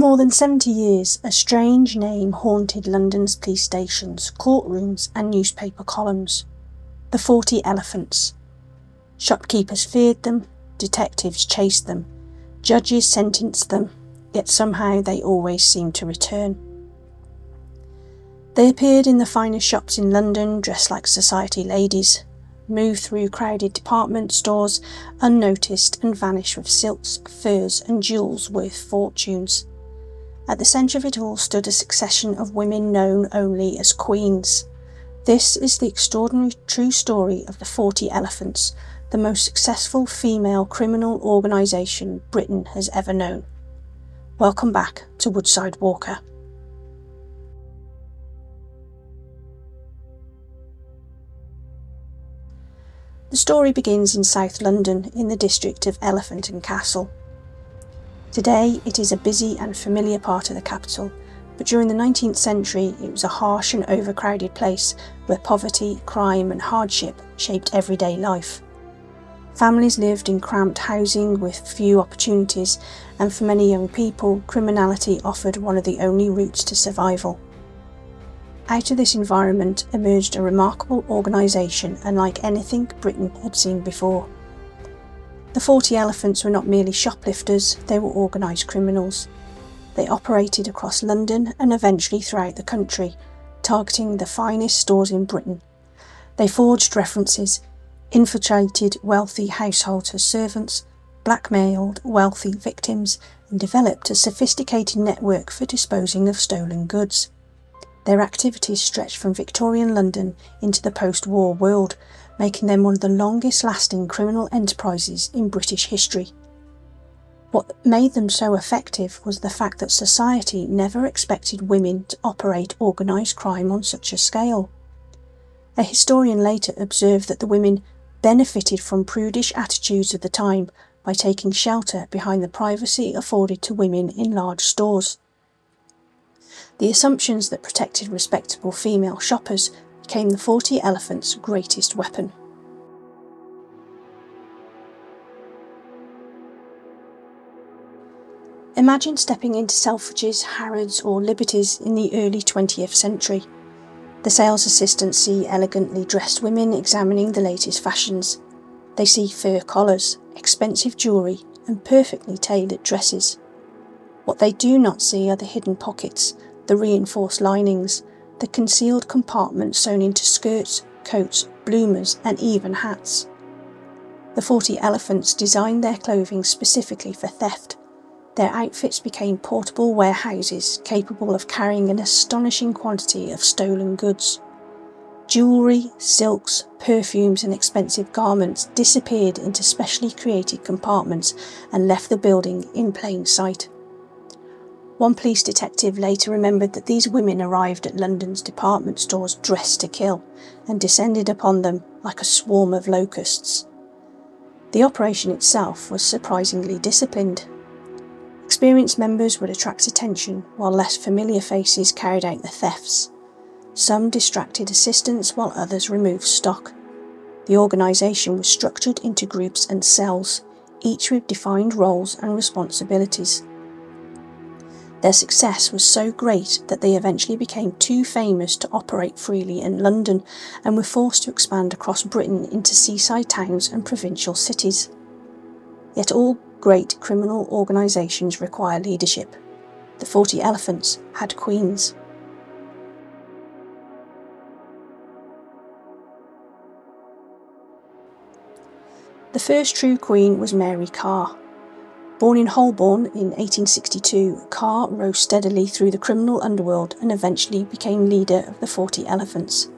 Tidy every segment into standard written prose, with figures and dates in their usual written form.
more than 70 years, a strange name haunted London's police stations, courtrooms and newspaper columns. The 40 Elephants. Shopkeepers feared them, detectives chased them, judges sentenced them, yet somehow they always seemed to return. They appeared in the finest shops in London, dressed like society ladies, moved through crowded department stores unnoticed and vanished with silks, furs and jewels worth fortunes. At the centre of it all stood a succession of women known only as queens. This is the extraordinary true story of the 40 Elephants, the most successful female criminal organisation Britain has ever known. Welcome back to Woodside Walker. The story begins in South London in the district of Elephant and Castle. Today it is a busy and familiar part of the capital, but during the 19th century it was a harsh and overcrowded place where poverty, crime and hardship shaped everyday life. Families lived in cramped housing with few opportunities, and for many young people, criminality offered one of the only routes to survival. Out of this environment emerged a remarkable organisation unlike anything Britain had seen before. The 40 Elephants were not merely shoplifters, they were organised criminals. They operated across London and eventually throughout the country, targeting the finest stores in Britain. They forged references, infiltrated wealthy households as servants, blackmailed wealthy victims, and developed a sophisticated network for disposing of stolen goods. Their activities stretched from Victorian London into the post-war world, making them one of the longest-lasting criminal enterprises in British history. What made them so effective was the fact that society never expected women to operate organised crime on such a scale. A historian later observed that the women benefited from prudish attitudes of the time by taking shelter behind the privacy afforded to women in large stores. The assumptions that protected respectable female shoppers became the 40 Elephants' greatest weapon. Imagine stepping into Selfridges, Harrods or Liberty's in the early 20th century. The sales assistants see elegantly dressed women examining the latest fashions. They see fur collars, expensive jewellery and perfectly tailored dresses. What they do not see are the hidden pockets, the reinforced linings, the concealed compartments sewn into skirts, coats, bloomers and even hats. The 40 Elephants designed their clothing specifically for theft. Their outfits became portable warehouses capable of carrying an astonishing quantity of stolen goods. Jewellery, silks, perfumes and expensive garments disappeared into specially created compartments and left the building in plain sight. One police detective later remembered that these women arrived at London's department stores dressed to kill and descended upon them like a swarm of locusts. The operation itself was surprisingly disciplined. Experienced members would attract attention while less familiar faces carried out the thefts. Some distracted assistants while others removed stock. The organisation was structured into groups and cells, each with defined roles and responsibilities. Their success was so great that they eventually became too famous to operate freely in London and were forced to expand across Britain into seaside towns and provincial cities. Yet all great criminal organisations require leadership. The 40 Elephants had queens. The first true queen was Mary Carr. Born in Holborn in 1862, Carr rose steadily through the criminal underworld and eventually became leader of the 40 Elephants.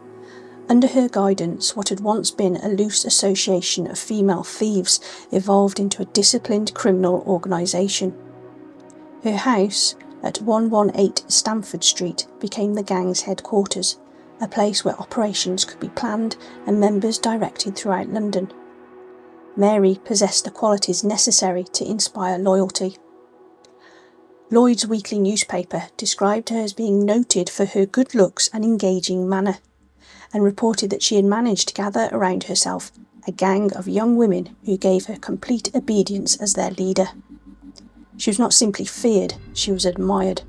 Under her guidance, what had once been a loose association of female thieves evolved into a disciplined criminal organisation. Her house, at 118 Stamford Street, became the gang's headquarters, a place where operations could be planned and members directed throughout London. Mary possessed the qualities necessary to inspire loyalty. Lloyd's weekly newspaper described her as being noted for her good looks and engaging manner, and reported that she had managed to gather around herself a gang of young women who gave her complete obedience as their leader. She was not simply feared, she was admired.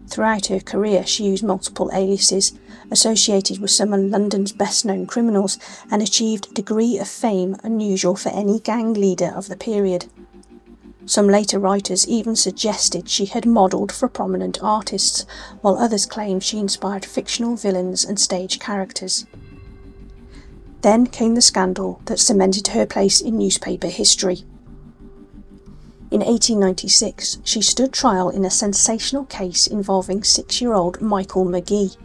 Throughout her career, she used multiple aliases, associated with some of London's best-known criminals, and achieved a degree of fame unusual for any gang leader of the period. Some later writers even suggested she had modelled for prominent artists, while others claimed she inspired fictional villains and stage characters. Then came the scandal that cemented her place in newspaper history. In 1896, she stood trial in a sensational case involving 6-year-old Michael McGee.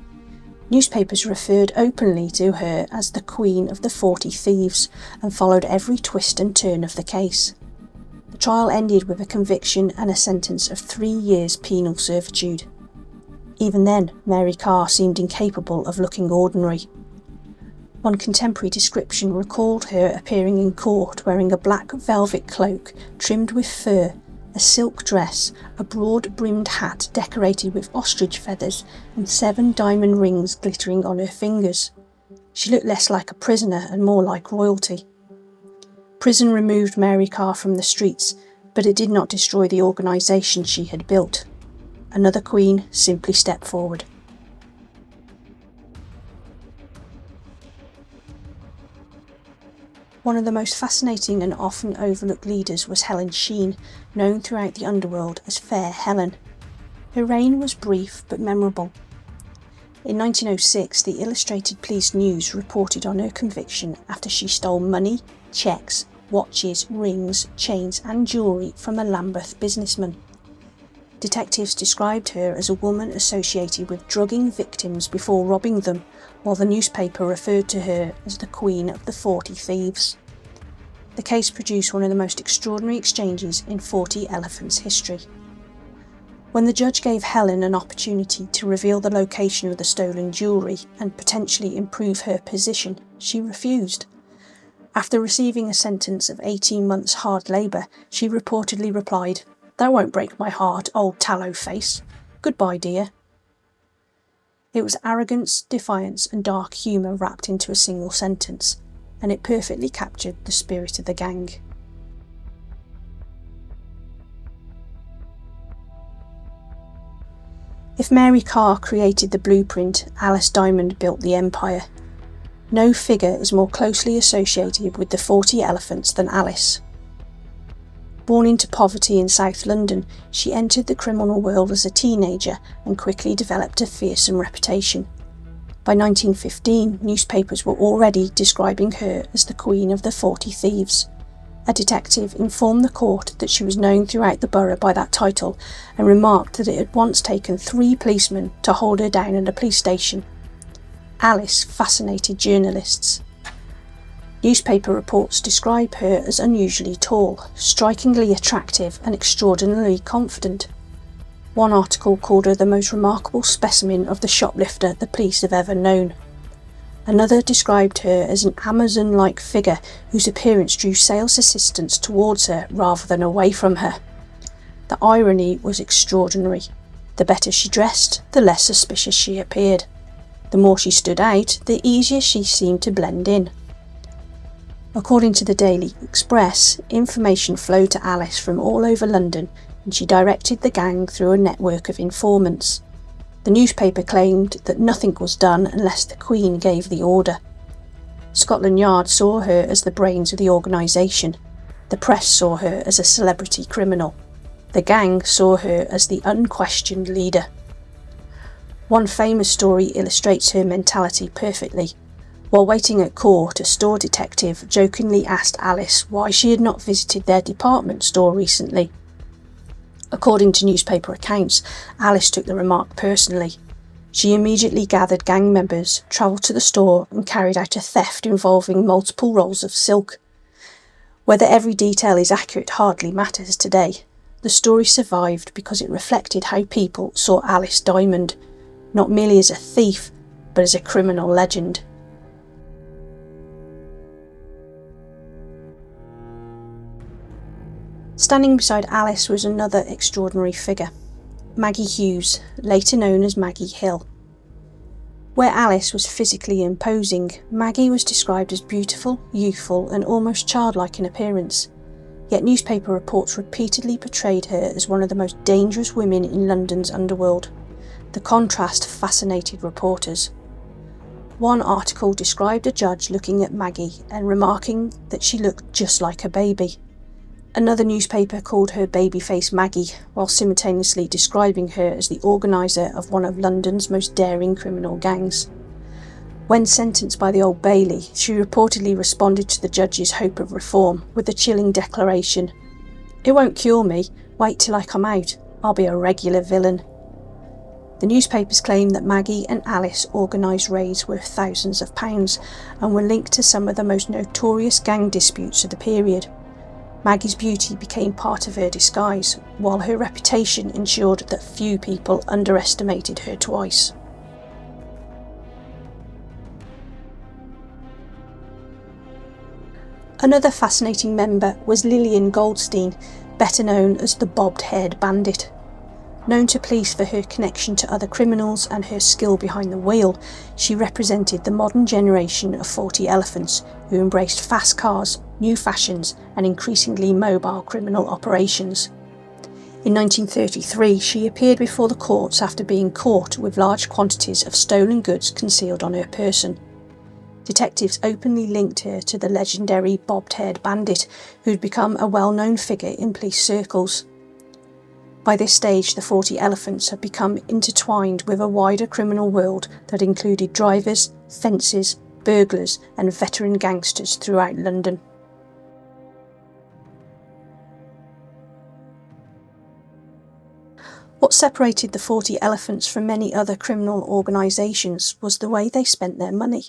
Newspapers referred openly to her as the Queen of the 40 Thieves and followed every twist and turn of the case. The trial ended with a conviction and a sentence of 3 years penal servitude. Even then, Mary Carr seemed incapable of looking ordinary. One contemporary description recalled her appearing in court wearing a black velvet cloak trimmed with fur, a silk dress, a broad-brimmed hat decorated with ostrich feathers, and 7 diamond rings glittering on her fingers. She looked less like a prisoner and more like royalty. Prison removed Mary Carr from the streets, but it did not destroy the organisation she had built. Another queen simply stepped forward. One of the most fascinating and often overlooked leaders was Helen Sheen, known throughout the underworld as Fair Helen. Her reign was brief but memorable. In 1906, the Illustrated Police News reported on her conviction after she stole money, cheques, watches, rings, chains and jewellery from a Lambeth businessman. Detectives described her as a woman associated with drugging victims before robbing them, while the newspaper referred to her as the Queen of the 40 Thieves. The case produced one of the most extraordinary exchanges in 40 Elephants history. When the judge gave Helen an opportunity to reveal the location of the stolen jewellery and potentially improve her position, she refused. After receiving a sentence of 18 months hard labour, she reportedly replied, "That won't break my heart, old tallow face. Goodbye, dear." It was arrogance, defiance and dark humour wrapped into a single sentence, and it perfectly captured the spirit of the gang. If Mary Carr created the blueprint, Alice Diamond built the empire. No figure is more closely associated with the 40 Elephants than Alice. Born into poverty in South London, she entered the criminal world as a teenager and quickly developed a fearsome reputation. By 1915, newspapers were already describing her as the Queen of the 40 Thieves. A detective informed the court that she was known throughout the borough by that title and remarked that it had once taken 3 policemen to hold her down at a police station. Alice fascinated journalists. Newspaper reports describe her as unusually tall, strikingly attractive and extraordinarily confident. One article called her the most remarkable specimen of the shoplifter the police have ever known. Another described her as an Amazon-like figure whose appearance drew sales assistants towards her rather than away from her. The irony was extraordinary. The better she dressed, the less suspicious she appeared. The more she stood out, the easier she seemed to blend in. According to the Daily Express, information flowed to Alice from all over London and she directed the gang through a network of informants. The newspaper claimed that nothing was done unless the Queen gave the order. Scotland Yard saw her as the brains of the organisation. The press saw her as a celebrity criminal. The gang saw her as the unquestioned leader. One famous story illustrates her mentality perfectly. While waiting at court, a store detective jokingly asked Alice why she had not visited their department store recently. According to newspaper accounts, Alice took the remark personally. She immediately gathered gang members, travelled to the store and carried out a theft involving multiple rolls of silk. Whether every detail is accurate hardly matters today. The story survived because it reflected how people saw Alice Diamond, not merely as a thief, but as a criminal legend. Standing beside Alice was another extraordinary figure, Maggie Hughes, later known as Maggie Hill. Where Alice was physically imposing, Maggie was described as beautiful, youthful and almost childlike in appearance. yet newspaper reports repeatedly portrayed her as one of the most dangerous women in London's underworld. The contrast fascinated reporters. One article described a judge looking at Maggie and remarking that she looked just like a baby. Another newspaper called her babyface Maggie, while simultaneously describing her as the organiser of one of London's most daring criminal gangs. When sentenced by the Old Bailey, she reportedly responded to the judge's hope of reform with the chilling declaration, "It won't cure me, wait till I come out, I'll be a regular villain." The newspapers claimed that Maggie and Alice organised raids worth thousands of pounds and were linked to some of the most notorious gang disputes of the period. Maggie's beauty became part of her disguise, while her reputation ensured that few people underestimated her twice. Another fascinating member was Lillian Goldstein, better known as the bobbed-haired bandit. Known to police for her connection to other criminals and her skill behind the wheel, she represented the modern generation of 40 elephants who embraced fast cars, new fashions and increasingly mobile criminal operations. In 1933, she appeared before the courts after being caught with large quantities of stolen goods concealed on her person. Detectives openly linked her to the legendary bobbed-haired bandit, who'd become a well-known figure in police circles. By this stage, the 40 elephants had become intertwined with a wider criminal world that included drivers, fences, burglars and veteran gangsters throughout London. What separated the 40 elephants from many other criminal organisations was the way they spent their money.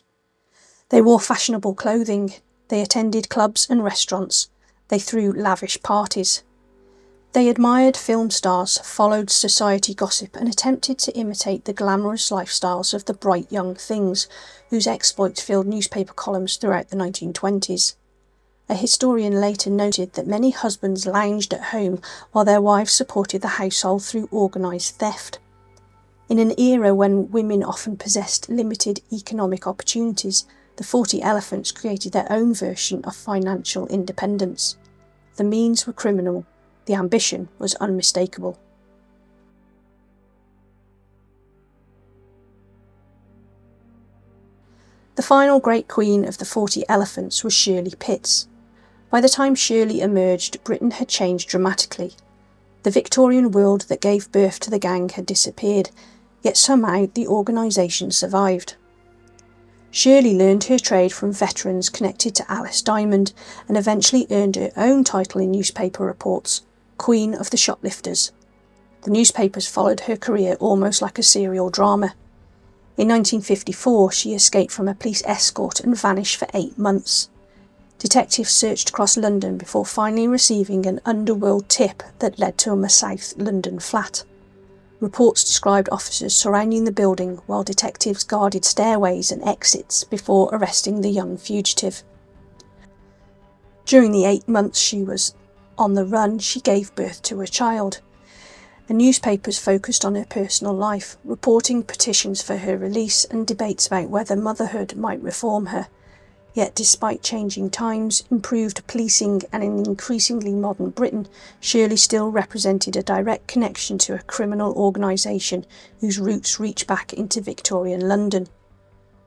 They wore fashionable clothing, they attended clubs and restaurants, they threw lavish parties. They admired film stars, followed society gossip and attempted to imitate the glamorous lifestyles of the bright young things, whose exploits filled newspaper columns throughout the 1920s. A historian later noted that many husbands lounged at home while their wives supported the household through organised theft. In an era when women often possessed limited economic opportunities, the 40 elephants created their own version of financial independence. The means were criminal. The ambition was unmistakable. The final great queen of the 40 elephants was Shirley Pitts. By the time Shirley emerged, Britain had changed dramatically. The Victorian world that gave birth to the gang had disappeared, yet somehow the organisation survived. Shirley learned her trade from veterans connected to Alice Diamond and eventually earned her own title in newspaper reports, Queen of the Shoplifters. The newspapers followed her career almost like a serial drama. In 1954, she escaped from a police escort and vanished for 8 months. Detectives searched across London before finally receiving an underworld tip that led to a South London flat. Reports described officers surrounding the building while detectives guarded stairways and exits before arresting the young fugitive. During the 8 months she was on the run, she gave birth to a child. The newspapers focused on her personal life, reporting petitions for her release and debates about whether motherhood might reform her. Yet despite changing times, improved policing and an increasingly modern Britain, Shirley still represented a direct connection to a criminal organisation whose roots reach back into Victorian London.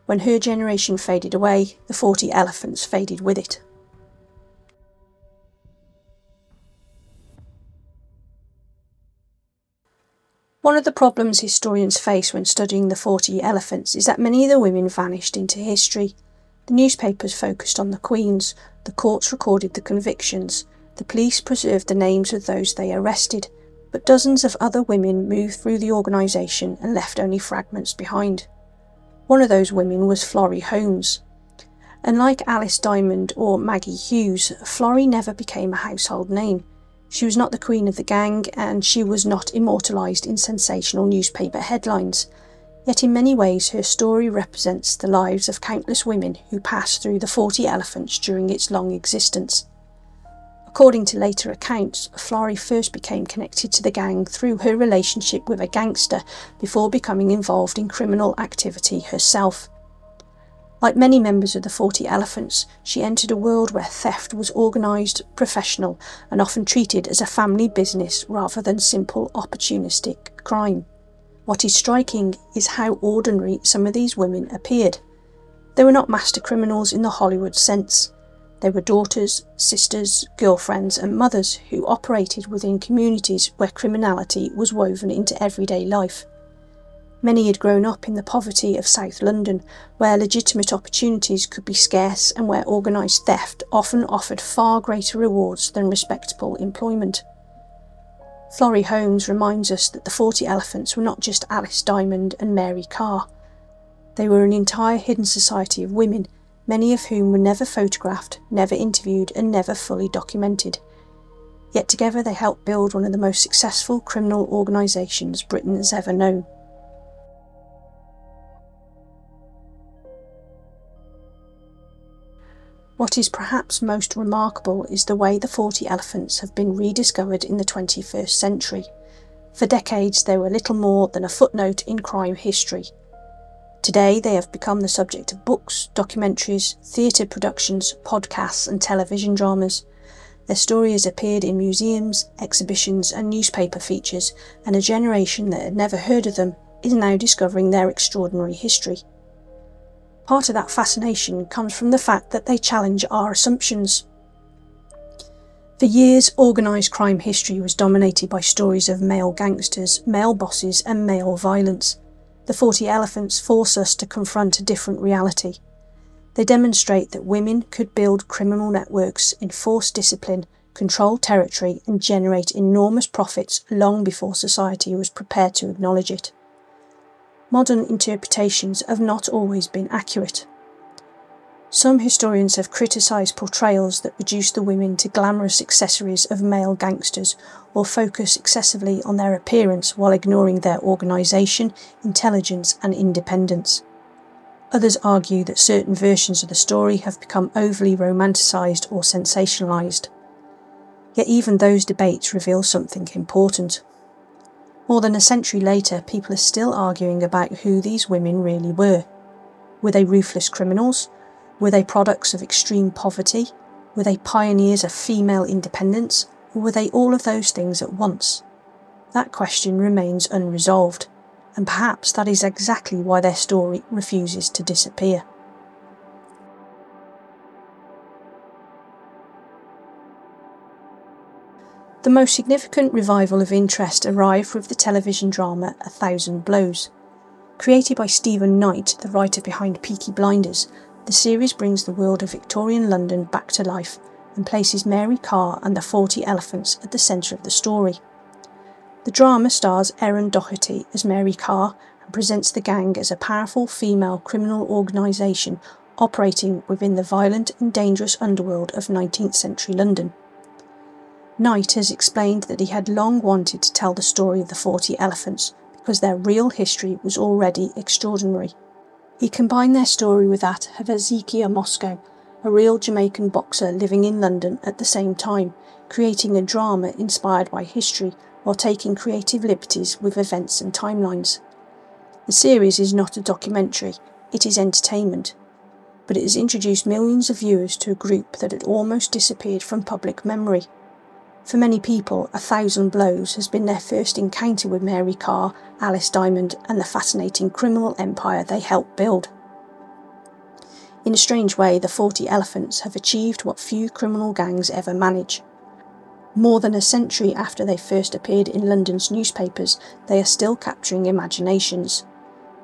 When her generation faded away, the 40 elephants faded with it. One of the problems historians face when studying the 40 elephants is that many of the women vanished into history. The newspapers focused on the queens, the courts recorded the convictions, the police preserved the names of those they arrested, but dozens of other women moved through the organisation and left only fragments behind. One of those women was Florrie Holmes. Unlike Alice Diamond or Maggie Hughes, Florrie never became a household name. She was not the queen of the gang, and she was not immortalised in sensational newspaper headlines. Yet in many ways her story represents the lives of countless women who passed through the 40 elephants during its long existence. According to later accounts, Florrie first became connected to the gang through her relationship with a gangster before becoming involved in criminal activity herself. Like many members of the 40 Elephants, she entered a world where theft was organised, professional, and often treated as a family business rather than simple opportunistic crime. What is striking is how ordinary some of these women appeared. They were not master criminals in the Hollywood sense. They were daughters, sisters, girlfriends, and mothers who operated within communities where criminality was woven into everyday life. Many had grown up in the poverty of South London, where legitimate opportunities could be scarce and where organised theft often offered far greater rewards than respectable employment. Florrie Holmes reminds us that the 40 Elephants were not just Alice Diamond and Mary Carr. They were an entire hidden society of women, many of whom were never photographed, never interviewed, and never fully documented. Yet together they helped build one of the most successful criminal organisations Britain has ever known. What is perhaps most remarkable is the way the 40 Elephants have been rediscovered in the 21st century. For decades they were little more than a footnote in crime history. Today they have become the subject of books, documentaries, theatre productions, podcasts and television dramas. Their story has appeared in museums, exhibitions and newspaper features, and a generation that had never heard of them is now discovering their extraordinary history. Part of that fascination comes from the fact that they challenge our assumptions. For years, organised crime history was dominated by stories of male gangsters, male bosses and male violence. The 40 Elephants force us to confront a different reality. They demonstrate that women could build criminal networks, enforce discipline, control territory and generate enormous profits long before society was prepared to acknowledge it. Modern interpretations have not always been accurate. Some historians have criticised portrayals that reduce the women to glamorous accessories of male gangsters or focus excessively on their appearance while ignoring their organisation, intelligence and independence. Others argue that certain versions of the story have become overly romanticised or sensationalised. Yet even those debates reveal something important. More than a century later, people are still arguing about who these women really were. Were they ruthless criminals? Were they products of extreme poverty? Were they pioneers of female independence? Or were they all of those things at once? That question remains unresolved, and perhaps that is exactly why their story refuses to disappear. The most significant revival of interest arrived with the television drama 1,000 Blows. Created by Stephen Knight, the writer behind Peaky Blinders, the series brings the world of Victorian London back to life and places Mary Carr and the 40 Elephants at the centre of the story. The drama stars Erin Doherty as Mary Carr and presents the gang as a powerful female criminal organisation operating within the violent and dangerous underworld of 19th century London. Knight has explained that he had long wanted to tell the story of the 40 Elephants because their real history was already extraordinary. He combined their story with that of Ezekiel Moscow, a real Jamaican boxer living in London at the same time, creating a drama inspired by history while taking creative liberties with events and timelines. The series is not a documentary, it is entertainment, but it has introduced millions of viewers to a group that had almost disappeared from public memory. For many people, 1,000 Blows has been their first encounter with Mary Carr, Alice Diamond and the fascinating criminal empire they helped build. In a strange way, the 40 Elephants have achieved what few criminal gangs ever manage. More than a century after they first appeared in London's newspapers, they are still capturing imaginations.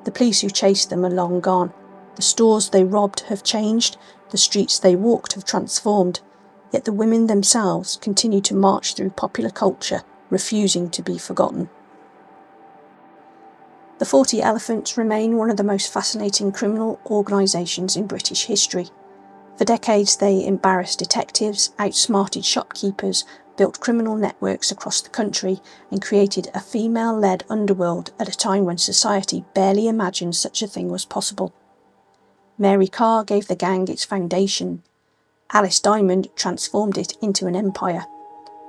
The police who chased them are long gone. The stores they robbed have changed, the streets they walked have transformed. Yet the women themselves continue to march through popular culture, refusing to be forgotten. The 40 Elephants remain one of the most fascinating criminal organisations in British history. For decades they embarrassed detectives, outsmarted shopkeepers, built criminal networks across the country and created a female-led underworld at a time when society barely imagined such a thing was possible. Mary Carr gave the gang its foundation. Alice Diamond transformed it into an empire.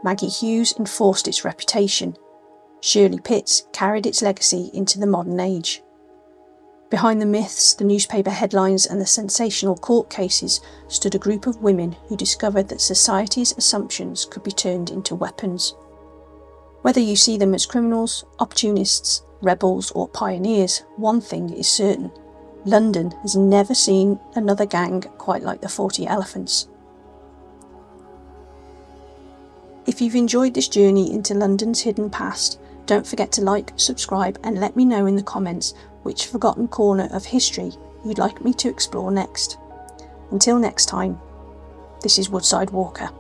Maggie Hughes enforced its reputation. Shirley Pitts carried its legacy into the modern age. Behind the myths, the newspaper headlines and the sensational court cases stood a group of women who discovered that society's assumptions could be turned into weapons. Whether you see them as criminals, opportunists, rebels or pioneers, one thing is certain: London has never seen another gang quite like the 40 Elephants. If you've enjoyed this journey into London's hidden past, don't forget to like, subscribe and let me know in the comments which forgotten corner of history you'd like me to explore next. Until next time, this is Woodside Walker.